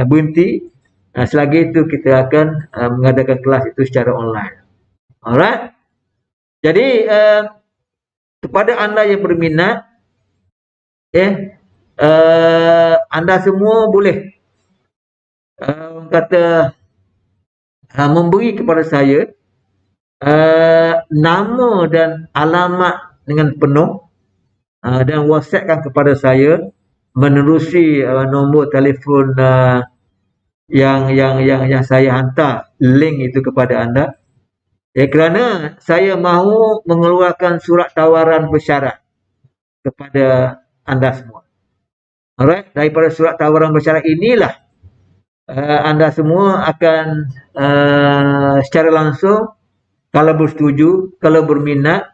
berhenti, selagi itu kita akan mengadakan kelas itu secara online. Alright. Jadi kepada anda yang berminat, anda semua boleh kata memberi kepada saya nama dan alamat dengan penuh dan WhatsAppkan kepada saya menerusi nombor telefon yang saya hantar link itu kepada anda. Kerana saya mahu mengeluarkan surat tawaran bersyarat kepada anda semua. Alright, daripada surat tawaran bersyarat inilah anda semua akan secara langsung, kalau bersetuju, kalau berminat,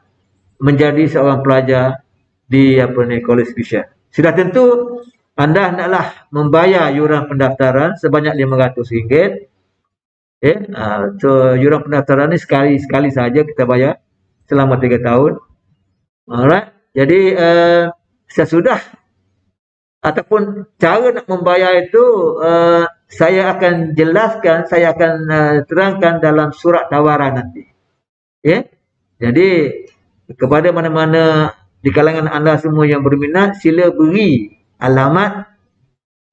menjadi seorang pelajar di College Vision. Sudah tentu anda hendaklah membayar yuran pendaftaran sebanyak RM500. So yuran pendaftaran ni sekali saja kita bayar selama 3 tahun. Alright. Jadi sesudah ataupun cara nak membayar itu saya akan jelaskan, saya akan terangkan dalam surat tawaran nanti. Jadi kepada mana-mana di kalangan anda semua yang berminat, sila beri alamat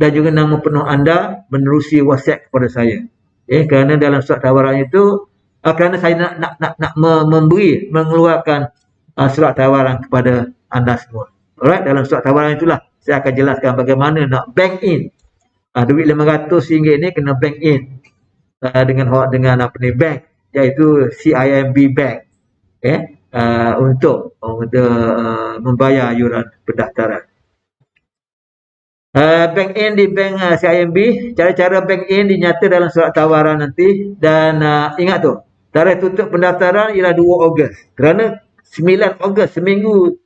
dan juga nama penuh anda menerusi WhatsApp kepada saya. Kerana dalam surat tawaran itu kerana saya nak memberi, mengeluarkan surat tawaran kepada anda semua. Alright, dalam surat tawaran itulah saya akan jelaskan bagaimana nak bank in duit RM500 ni kena bank in dengan apa ni bank, iaitu CIMB Bank, untuk membayar yuran pendaftaran. Bank in di bank CIMB, cara-cara bank in dinyata dalam surat tawaran nanti. Dan ingat tu, tarikh tutup pendaftaran ialah 2 Ogos. Kerana 9 Ogos, seminggu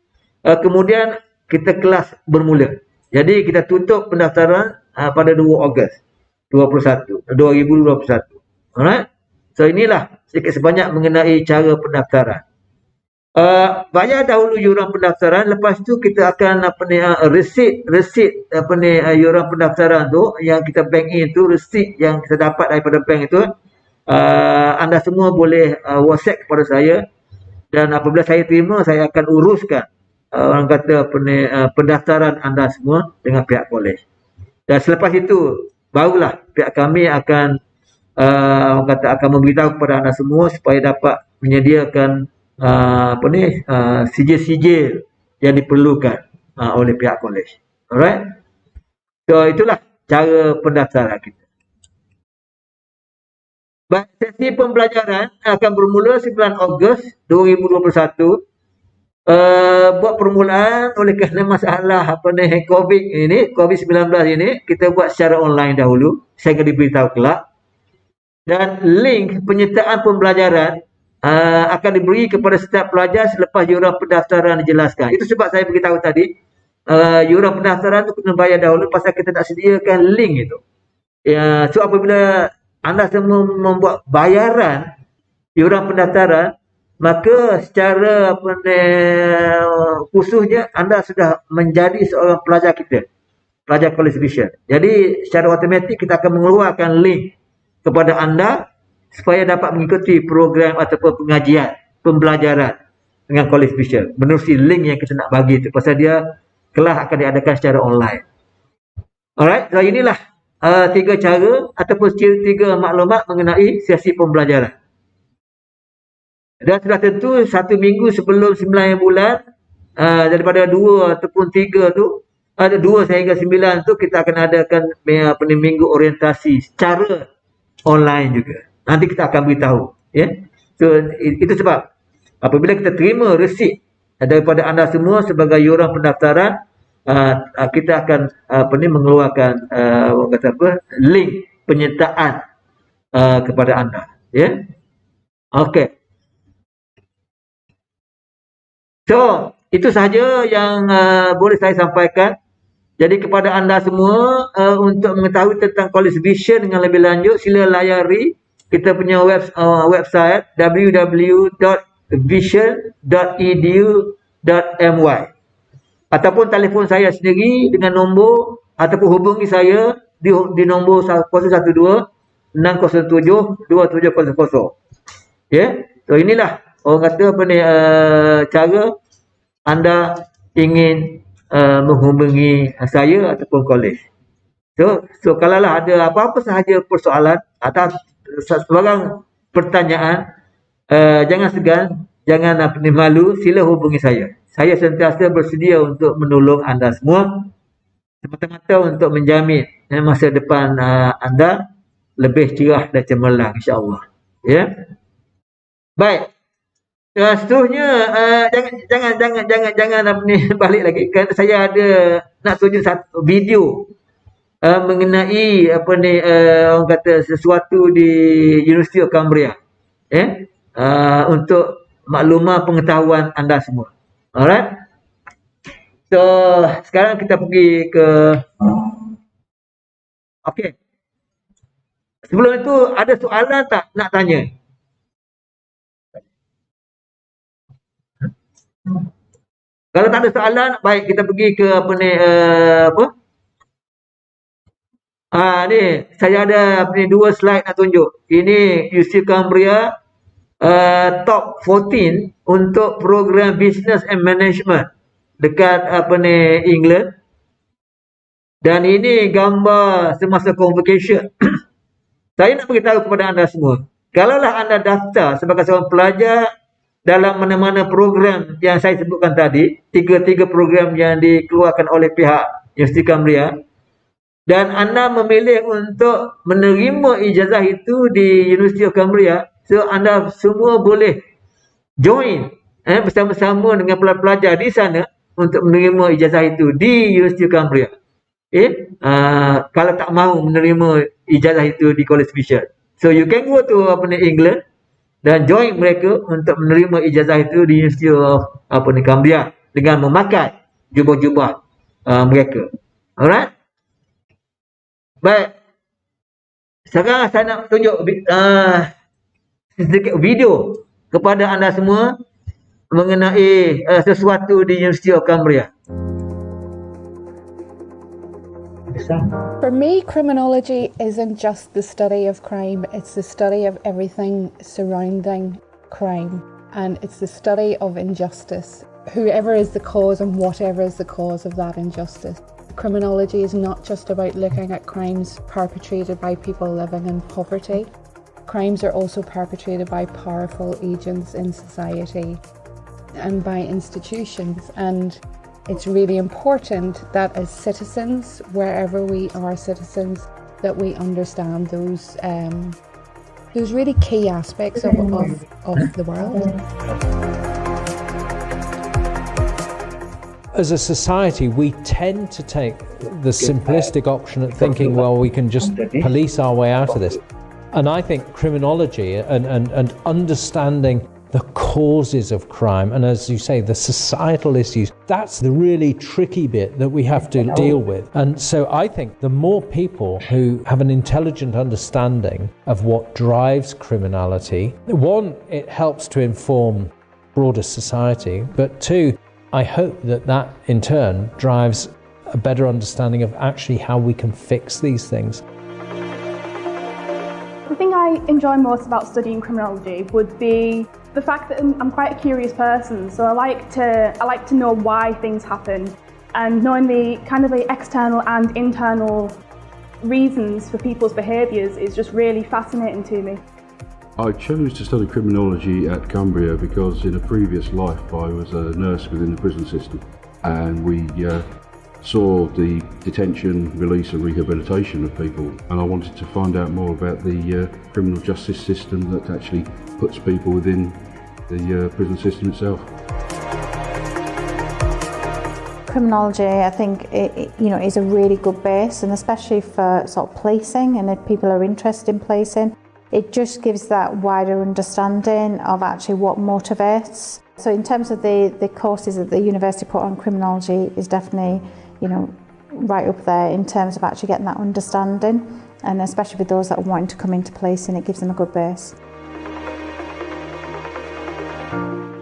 kemudian kita kelas bermula. Jadi kita tutup pendaftaran pada 2 Ogos 2021. Alright. So inilah sedikit sebanyak mengenai cara pendaftaran. Bayar dahulu yuran pendaftaran, lepas tu kita akan resit yuran pendaftaran tu yang kita bank in tu, resit yang kita dapat daripada bank itu, anda semua boleh WhatsApp kepada saya, dan apabila saya terima, saya akan uruskan orang kata pendaftaran anda semua dengan pihak kolej. Dan selepas itu barulah pihak kami akan akan memberitahu kepada anda semua supaya dapat menyediakan sijil-sijil yang diperlukan oleh pihak kolej. Alright. So itulah cara pendaftaran kita. Baik, sesi pembelajaran akan bermula 9 Ogos 2021. Buat permulaan oleh kerana masalah COVID-19 ini, kita buat secara online dahulu. Saya akan diberitahu kelak. Dan link penyertaan pembelajaran akan diberi kepada setiap pelajar selepas yuran pendaftaran dijelaskan. Itu sebab saya beritahu tadi, yuran pendaftaran itu kena bayar dahulu pasal kita nak sediakan link itu. So apabila anda semua membuat bayaran yuran pendaftaran, maka secara khususnya anda sudah menjadi seorang pelajar kita, pelajar College Vision. Jadi secara automatik kita akan mengeluarkan link kepada anda supaya dapat mengikuti program ataupun pengajian, pembelajaran dengan College Vision menerusi link yang kita nak bagi itu, pasal dia kelas akan diadakan secara online. Alright, so inilah 3 cara ataupun 3 maklumat mengenai sesi pembelajaran. Dan sudah tentu 1 minggu sebelum 9 bulan, daripada 2 ataupun 3 tu, ada 2 sehingga 9 tu, kita akan adakan minggu orientasi secara online juga. Nanti kita akan beritahu. So itu sebab apabila kita terima resit daripada anda semua sebagai yuran pendaftaran, kita akan mengeluarkan link penyertaan kepada anda. Okey. So itu sahaja yang boleh saya sampaikan. Jadi kepada anda semua, untuk mengetahui tentang College Vision dengan lebih lanjut, sila layari kita punya website www.vision.edu.my, ataupun telefon saya sendiri dengan nombor, ataupun hubungi saya di nombor 012 607 2700. Ya, so inilah orang kata apa ni, cara anda ingin menghubungi saya ataupun kolej. So kalaulah ada apa-apa sahaja persoalan atau sebarang pertanyaan, jangan segan, jangan malu, sila hubungi saya. Saya sentiasa bersedia untuk menolong anda semua, semata-mata untuk menjamin masa depan anda lebih cerah dan cemerlang, insya-Allah. Ya. Baik. Seterusnya, jangan balik lagi. Kerana saya ada nak tunjuk satu video mengenai orang kata sesuatu di University of Cambria, untuk maklumat pengetahuan anda semua. Alright. So sekarang kita pergi ke okey. Sebelum itu ada soalan tak nak tanya? Kalau tak ada soalan, baik kita pergi ke ni saya ada dua slide nak tunjuk. Ini UC Cambria top 14 untuk program Business and Management dekat England. Dan ini gambar semasa convocation. Saya nak beritahu kepada anda semua, kalaulah anda daftar sebagai seorang pelajar dalam mana-mana program yang saya sebutkan tadi, tiga program yang dikeluarkan oleh pihak Universiti Cambria, dan anda memilih untuk menerima ijazah itu di University of Cambria, so anda semua boleh join bersama-sama dengan pelajar di sana untuk menerima ijazah itu di University of Cambria. Kalau tak mahu menerima ijazah itu di College Vision, so you can go to England dan join mereka untuk menerima ijazah itu di University of Cambria dengan memakai jubah-jubah mereka. Alright. Baik. Sekarang saya nak tunjuk sedikit video kepada anda semua mengenai sesuatu di University of Cambria. For me, criminology isn't just the study of crime, it's the study of everything surrounding crime, and it's the study of injustice, whoever is the cause and whatever is the cause of that injustice. Criminology is not just about looking at crimes perpetrated by people living in poverty. Crimes are also perpetrated by powerful agents in society and by institutions, and it's really important that as citizens, wherever we are citizens, that we understand those really key aspects of the world. As a society, we tend to take the simplistic option at thinking, well, we can just police our way out of this. And I think criminology and understanding the causes of crime, and as you say, the societal issues, that's the really tricky bit that we have to deal with. And so I think the more people who have an intelligent understanding of what drives criminality, one, it helps to inform broader society, but two, I hope that in turn drives a better understanding of actually how we can fix these things. The thing I enjoy most about studying criminology would be the fact that I'm quite a curious person, so I like to know why things happen, and knowing the kind of the external and internal reasons for people's behaviours is just really fascinating to me. I chose to study criminology at Cumbria because in a previous life I was a nurse within the prison system, and we saw the detention, release and rehabilitation of people, and I wanted to find out more about the criminal justice system that actually puts people within the prison system itself. Criminology, I think, is a really good base, and especially for sort of policing, and if people are interested in policing, it just gives that wider understanding of actually what motivates. So in terms of the courses that the university put on criminology is definitely, right up there in terms of actually getting that understanding. And especially with those that are wanting to come into placing, it gives them a good base.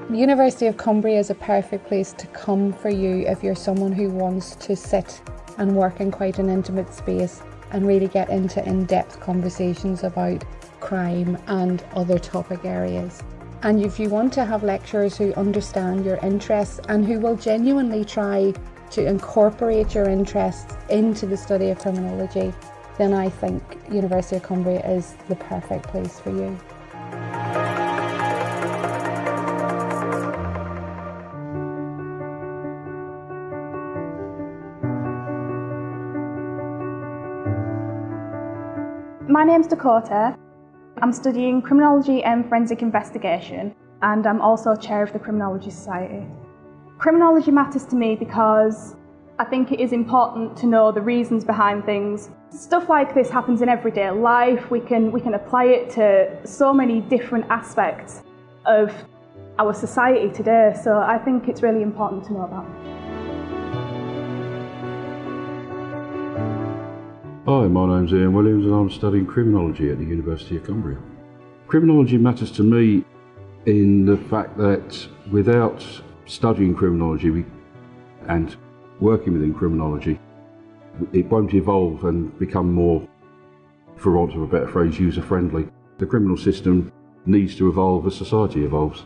The University of Cumbria is a perfect place to come for you if you're someone who wants to sit and work in quite an intimate space and really get into in-depth conversations about crime and other topic areas. And if you want to have lecturers who understand your interests and who will genuinely try to incorporate your interests into the study of criminology, then I think University of Cumbria is the perfect place for you. My name's Dakota. I'm studying Criminology and Forensic Investigation, and I'm also chair of the Criminology Society. Criminology matters to me because I think it is important to know the reasons behind things. Stuff like this happens in everyday life. We can apply it to so many different aspects of our society today, so I think it's really important to know about. Hi, my name's Ian Williams and I'm studying criminology at the University of Cumbria. Criminology matters to me in the fact that without studying criminology and working within criminology, it won't evolve and become more, for want of a better phrase, user-friendly. The criminal system needs to evolve as society evolves.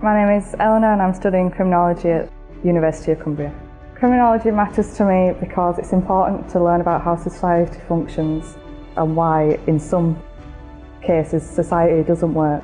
My name is Eleanor and I'm studying criminology at the University of Cumbria. Criminology matters to me because it's important to learn about how society functions and why, in some cases, society doesn't work.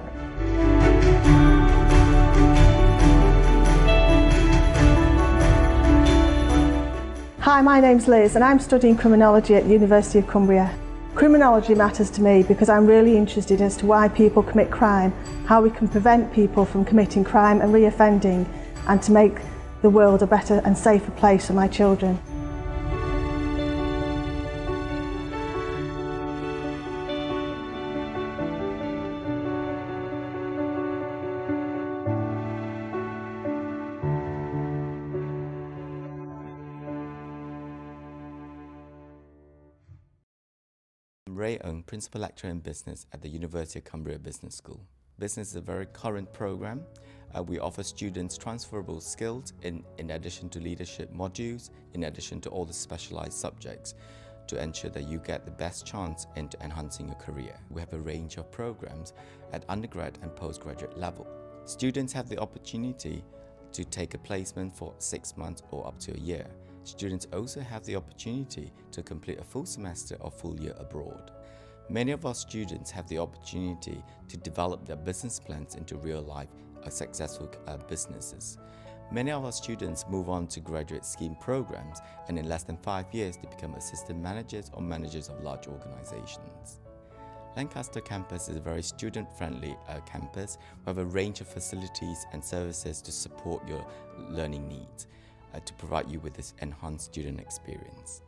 Hi, my name's Liz and I'm studying criminology at the University of Cumbria. Criminology matters to me because I'm really interested as to why people commit crime, how we can prevent people from committing crime and reoffending, and to make the world a better and safer place for my children. Ray Ung, Principal Lecturer in Business at the University of Cumbria Business School. Business is a very current program. We offer students transferable skills in addition to leadership modules, in addition to all the specialized subjects, to ensure that you get the best chance into enhancing your career. We have a range of programs at undergrad and postgraduate level. Students have the opportunity to take a placement for 6 months or up to a year. Students also have the opportunity to complete a full semester or full year abroad. Many of our students have the opportunity to develop their business plans into real-life successful businesses. Many of our students move on to graduate scheme programs, and in less than 5 years they become assistant managers or managers of large organizations. Lancaster campus is a very student-friendly campus. We have a range of facilities and services to support your learning needs, to provide you with this enhanced student experience.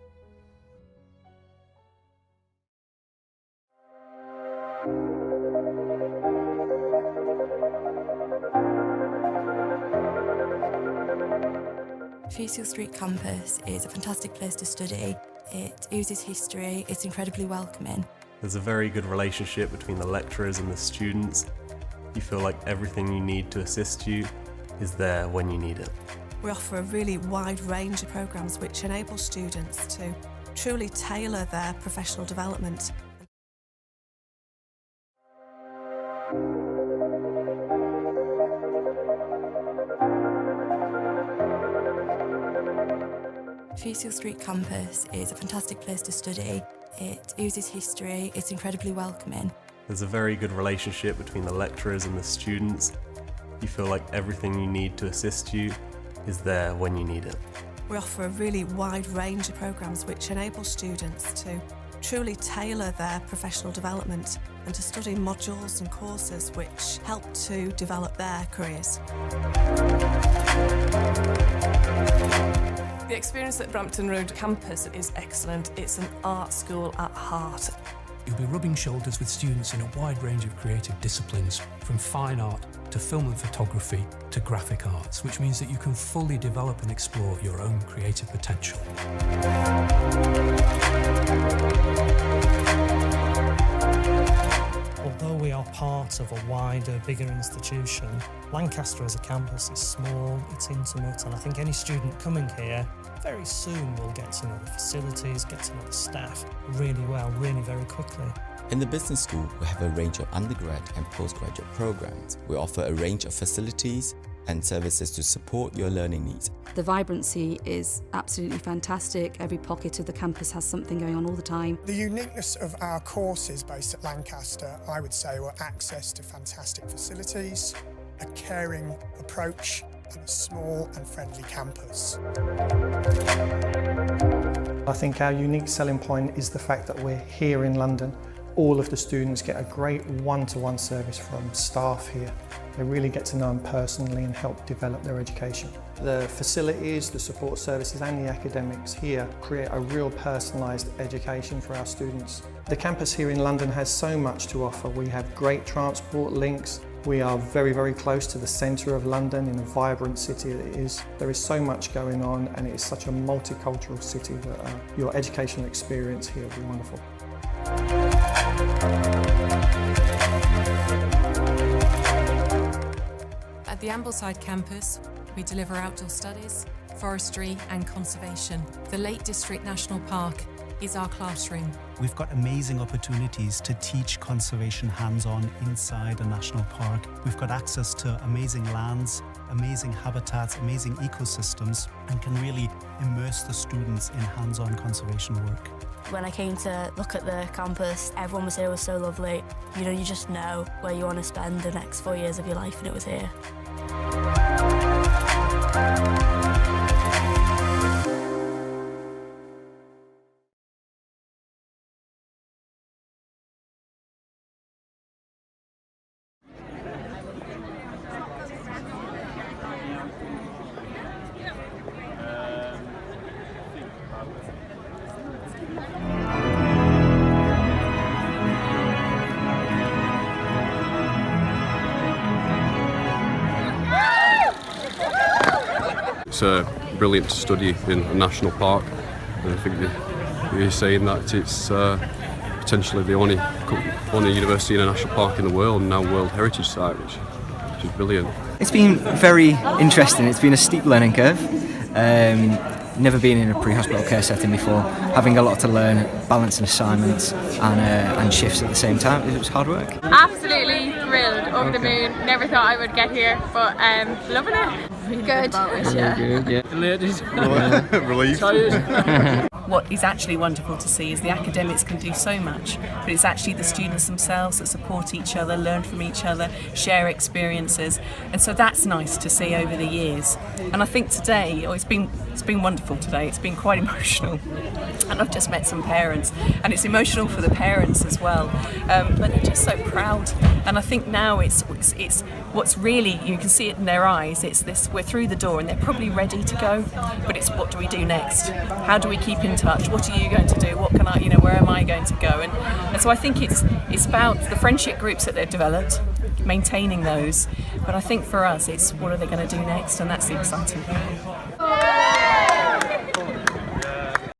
Fusil Street campus is a fantastic place to study. It oozes history, it's incredibly welcoming. There's a very good relationship between the lecturers and the students. You feel like everything you need to assist you is there when you need it. We offer a really wide range of programmes which enable students to truly tailor their professional development. Fusil Street campus is a fantastic place to study. It oozes history, it's incredibly welcoming. There's a very good relationship between the lecturers and the students. You feel like everything you need to assist you is there when you need it. We offer a really wide range of programmes which enable students to truly tailor their professional development and to study modules and courses which help to develop their careers. The experience at Brampton Road campus is excellent. It's an art school at heart. You'll be rubbing shoulders with students in a wide range of creative disciplines, from fine art to film and photography to graphic arts, which means that you can fully develop and explore your own creative potential. Although we are part of a wider, bigger institution, Lancaster as a campus is small, it's intimate, and I think any student coming here very soon will get to know the facilities, get to know the staff really well, really very quickly. In the business school, we have a range of undergrad and postgraduate programs. We offer a range of facilities and services to support your learning needs. The vibrancy is absolutely fantastic. Every pocket of the campus has something going on all the time. The uniqueness of our courses based at Lancaster, I would say, were access to fantastic facilities, a caring approach, and a small and friendly campus. I think our unique selling point is the fact that we're here in London. All of the students get a great one-to-one service from staff here. They really get to know them personally and help develop their education. The facilities, the support services and the academics here create a real personalised education for our students. The campus here in London has so much to offer. We have great transport links. We are very, very close to the centre of London in a vibrant city that it is. There is so much going on and it is such a multicultural city that your educational experience here will be wonderful. At the Ambleside campus, we deliver outdoor studies, forestry and conservation. The Lake District National Park is our classroom. We've got amazing opportunities to teach conservation hands-on inside a national park. We've got access to amazing lands, amazing habitats, amazing ecosystems, and can really immerse the students in hands-on conservation work. When I came to look at the campus, everyone was here, was so lovely. You know, you just know where you want to spend the next 4 years of your life, and it was here. It's brilliant to study in a national park, and I think you're saying that it's potentially the only university in a national park in the world, and now World Heritage Site, which is brilliant. It's been very interesting. It's been a steep learning curve. Never been in a pre-hospital care setting before, having a lot to learn, balancing assignments and shifts at the same time. It was hard work. Absolutely thrilled, over the moon. Never thought I would get here, but loving it. Good. Good, yeah. Elated. Relieved. What is actually wonderful to see is the academics can do so much, but it's actually the students themselves that support each other, learn from each other, share experiences, and so that's nice to see over the years. And I think today, it's been wonderful today. It's been quite emotional, and I've just met some parents, and it's emotional for the parents as well. But they're just so proud, and I think now it's what's really, you can see it in their eyes. It's this: we're through the door, and they're probably ready to go. But it's what do we do next? How do we keep in touch? What are you going to do? What can I, where am I going to go? And so I think it's about the friendship groups that they've developed, maintaining those. But I think for us, it's what are they going to do next, and that's the exciting thing.